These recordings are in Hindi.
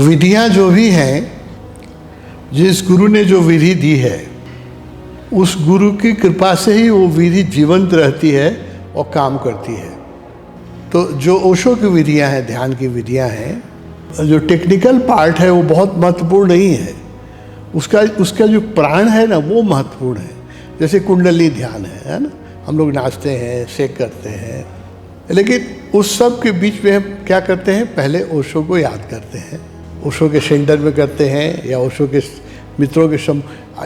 विधियां जो भी हैं, जिस गुरु ने जो विधि दी है उस गुरु की कृपा से ही वो विधि जीवंत रहती है और काम करती है। तो जो ओशो की विधियां हैं, ध्यान की विधियां हैं, जो टेक्निकल पार्ट है वो बहुत महत्वपूर्ण नहीं है, उसका जो प्राण है ना वो महत्वपूर्ण है। जैसे कुंडली ध्यान है ना, हम लोग नाचते हैं, शेक करते हैं, लेकिन उस सब के बीच में हम क्या करते हैं, पहले ओशो को याद करते हैं, ओशो के सेंटर में करते हैं या ओशो के मित्रों के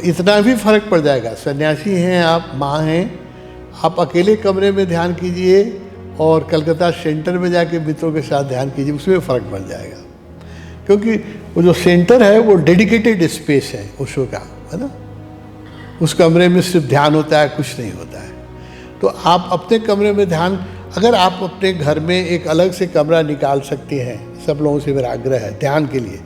इतना भी फर्क पड़ जाएगा। सन्यासी हैं आप, माँ हैं, आप अकेले कमरे में ध्यान कीजिए और कलकत्ता सेंटर में जाके मित्रों के साथ ध्यान कीजिए, उसमें फ़र्क पड़ जाएगा। क्योंकि वो जो सेंटर है वो डेडिकेटेड स्पेस है ओशो का, है ना। उस कमरे में सिर्फ ध्यान होता है, कुछ नहीं होता है। तो आप अपने कमरे में ध्यान, अगर आप अपने घर में एक अलग से कमरा निकाल सकते हैं, सब लोगों से मेरा आग्रह है, ध्यान के लिए,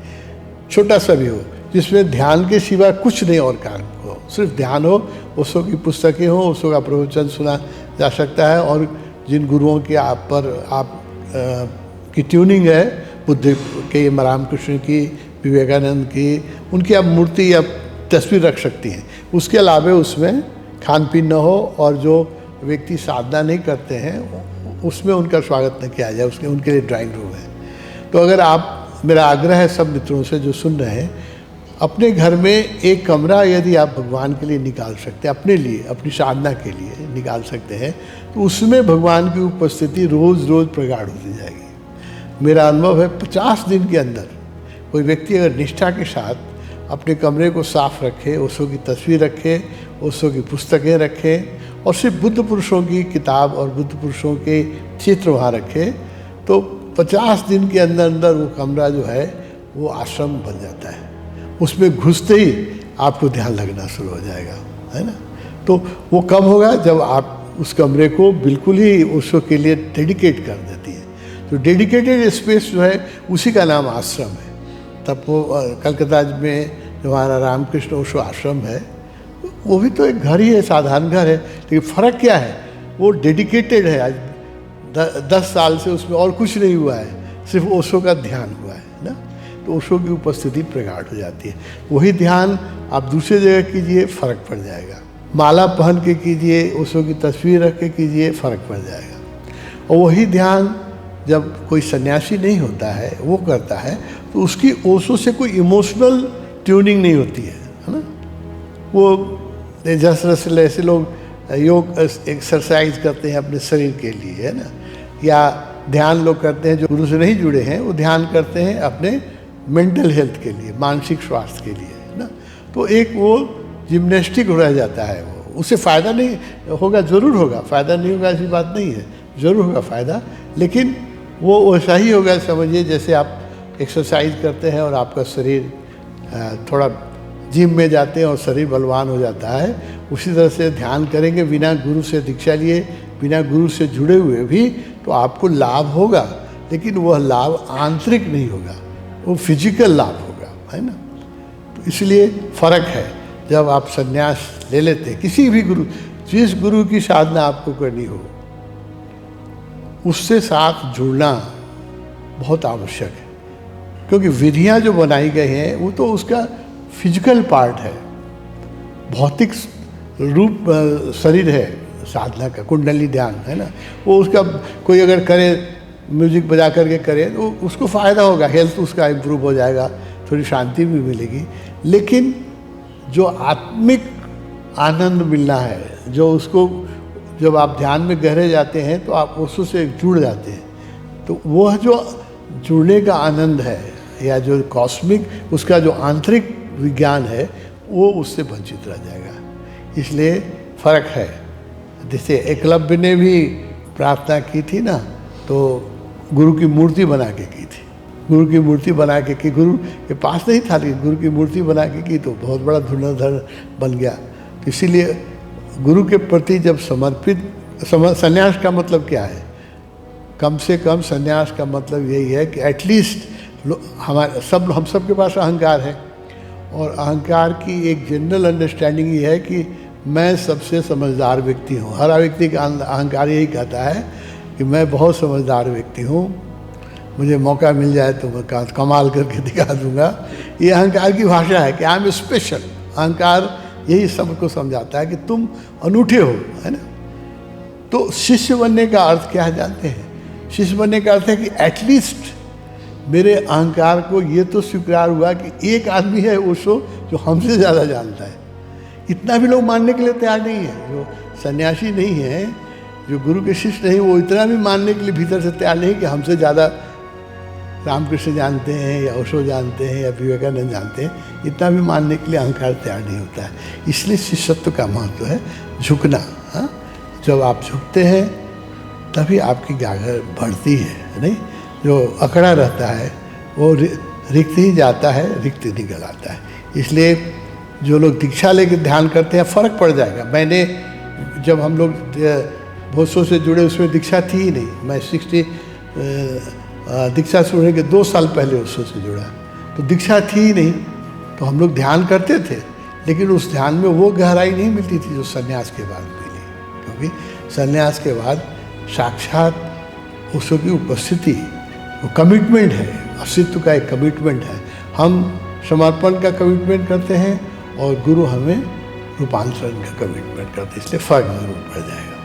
छोटा सा भी हो, जिसमें ध्यान के सिवा कुछ नहीं और काम हो, सिर्फ ध्यान हो, ओशो की पुस्तकें हो, ओशो का प्रवचन सुना जा सकता है, और जिन गुरुओं की आप की ट्यूनिंग है, बुद्ध के, रामकृष्ण की, विवेकानंद की, उनकी आप मूर्ति या तस्वीर रख सकती हैं। उसके अलावा उसमें खान पीन न हो, और जो व्यक्ति साधना नहीं करते हैं उसमें उनका स्वागत न किया जाए, उसके उनके लिए ड्राइंग रूम है। तो अगर आप, मेरा आग्रह है सब मित्रों से जो सुन रहे हैं, अपने घर में एक कमरा यदि आप भगवान के लिए निकाल सकते हैं, अपने लिए, अपनी साधना के लिए निकाल सकते हैं, तो उसमें भगवान की उपस्थिति रोज़ रोज़ प्रगाढ़ होती जाएगी। मेरा अनुभव है 50 दिन के अंदर कोई व्यक्ति अगर निष्ठा के साथ अपने कमरे को साफ रखे, ओशो की तस्वीर रखे, ओशो की पुस्तकें रखे, और सिर्फ बुद्ध पुरुषों की किताब और बुद्ध पुरुषों के चित्र वहाँ रखे, तो 50 दिन के अंदर अंदर वो कमरा जो है वो आश्रम बन जाता है। उसमें घुसते ही आपको ध्यान लगना शुरू हो जाएगा, है ना। तो वो कब होगा, जब आप उस कमरे को बिल्कुल ही ओशो के लिए डेडिकेट कर देती है। तो डेडिकेटेड स्पेस जो है उसी का नाम आश्रम है। तब वो कलकत्ता में जो हमारा रामकृष्ण ओशो आश्रम है, वो भी तो एक घर ही है, साधारण घर है, लेकिन फ़र्क क्या है, वो डेडिकेटेड है। आज 10 साल से उसमें और कुछ नहीं हुआ है, सिर्फ ओशो का ध्यान हुआ है ना। तो ओशो की उपस्थिति प्रगाढ़ हो जाती है। वही ध्यान आप दूसरी जगह कीजिए, फ़र्क पड़ जाएगा। माला पहन के कीजिए, ओशो की तस्वीर रख के कीजिए, फ़र्क पड़ जाएगा। और वही ध्यान जब कोई सन्यासी नहीं होता है, वो करता है, तो उसकी ओशो से कोई इमोशनल ट्यूनिंग नहीं होती है ना। वो जैसे ऐसे लोग योग एक्सरसाइज करते हैं अपने शरीर के लिए, है ना, या ध्यान लोग करते हैं जो गुरु से नहीं जुड़े हैं, वो ध्यान करते हैं अपने मेंटल हेल्थ के लिए, मानसिक स्वास्थ्य के लिए, है ना। तो एक वो जिम्नास्टिक रह जाता है, वो उससे फ़ायदा नहीं होगा, ज़रूर होगा, फ़ायदा नहीं होगा ऐसी बात नहीं है, ज़रूर होगा फ़ायदा, लेकिन वो वैसा ही होगा, समझिए जैसे आप एक्सरसाइज करते हैं और आपका शरीर थोड़ा जिम में जाते हैं और शरीर बलवान हो जाता है, उसी तरह से ध्यान करेंगे बिना गुरु से दीक्षा लिए, बिना गुरु से जुड़े हुए भी, तो आपको लाभ होगा, लेकिन वह लाभ आंतरिक नहीं होगा, वो फिजिकल लाभ होगा, है ना। तो इसलिए फ़र्क है जब आप संन्यास ले लेते हैं किसी भी गुरु, जिस गुरु की साधना आपको करनी हो, उससे साथ जुड़ना बहुत आवश्यक है। क्योंकि विधियां जो बनाई गई हैं वो तो उसका फिजिकल पार्ट है, भौतिक रूप शरीर है साधना का, कुंडली ध्यान है ना। वो उसका कोई अगर करे, म्यूजिक बजा करके करे, तो उसको फ़ायदा होगा, हेल्थ उसका इम्प्रूव हो जाएगा, थोड़ी शांति भी मिलेगी। लेकिन जो आत्मिक आनंद मिलना है, जो उसको, जब आप ध्यान में गहरे जाते हैं तो आप उससे जुड़ जाते हैं, तो वह जो जुड़ने का आनंद है, या जो कॉस्मिक उसका जो आंतरिक विज्ञान है, वो उससे वंचित रह जाएगा। इसलिए फ़र्क है। जैसे एकलव्य ने भी प्रार्थना की थी ना, तो गुरु की मूर्ति बना के की थी, गुरु की मूर्ति बना के की, गुरु के पास नहीं था, लेकिन गुरु की मूर्ति बना के की, तो बहुत बड़ा धनुर्धर बन गया। तो इसीलिए गुरु के प्रति जब समर्पित, संन्यास का मतलब क्या है, कम से कम संन्यास का मतलब यही है कि एटलीस्ट हम सब के पास अहंकार है, और अहंकार की एक जनरल अंडरस्टैंडिंग ये है कि मैं सबसे समझदार व्यक्ति हूँ। हर व्यक्ति का अहंकार यही कहता है कि मैं बहुत समझदार व्यक्ति हूँ, मुझे मौका मिल जाए तो मैं कमाल करके दिखा दूंगा। ये अहंकार की भाषा है कि आई एम स्पेशल। अहंकार यही सबको समझाता है कि तुम अनूठे हो, है ना। तो शिष्य बनने का अर्थ क्या है जानते हैं? शिष्य बनने का अर्थ है कि एटलीस्ट मेरे अहंकार को ये तो स्वीकार हुआ कि एक आदमी है ओशो जो हमसे ज़्यादा जानता है। इतना भी लोग मानने के लिए तैयार नहीं है। जो सन्यासी नहीं है, जो गुरु के शिष्य नहीं, वो इतना भी मानने के लिए भीतर से तैयार नहीं कि हमसे ज़्यादा रामकृष्ण जानते हैं या ओशो जानते हैं या विवेकानंद जानते हैं। इतना भी मानने के लिए अहंकार तैयार नहीं होता है। इसलिए शिष्यत्व का महत्व है झुकना। हाँ, जब आप झुकते हैं तभी आपकी जागर बढ़ती है, नहीं। जो अकड़ा रहता है वो रिक्त ही जाता है, रिक्त निकल आता है। इसलिए जो लोग दीक्षा लेकर ध्यान करते हैं फ़र्क पड़ जाएगा। मैंने जब हम लोग भोसो से जुड़े उसमें दीक्षा थी ही नहीं। मैं 60 दीक्षा से जुड़ने के 2 साल पहले उससे जुड़ा, तो दीक्षा थी ही नहीं। तो हम लोग ध्यान करते थे, लेकिन उस ध्यान में वो गहराई नहीं मिलती थी जो सन्यास के बाद मिली। क्योंकि सन्यास के बाद साक्षात उसकी उपस्थिति, वो कमिटमेंट है, अस्तित्व का एक कमिटमेंट है। हम समर्पण का कमिटमेंट करते हैं और गुरु हमें रूपांतरण का कमिटमेंट करते हैं। इसलिए फर्क जरूर पड़ जाएगा।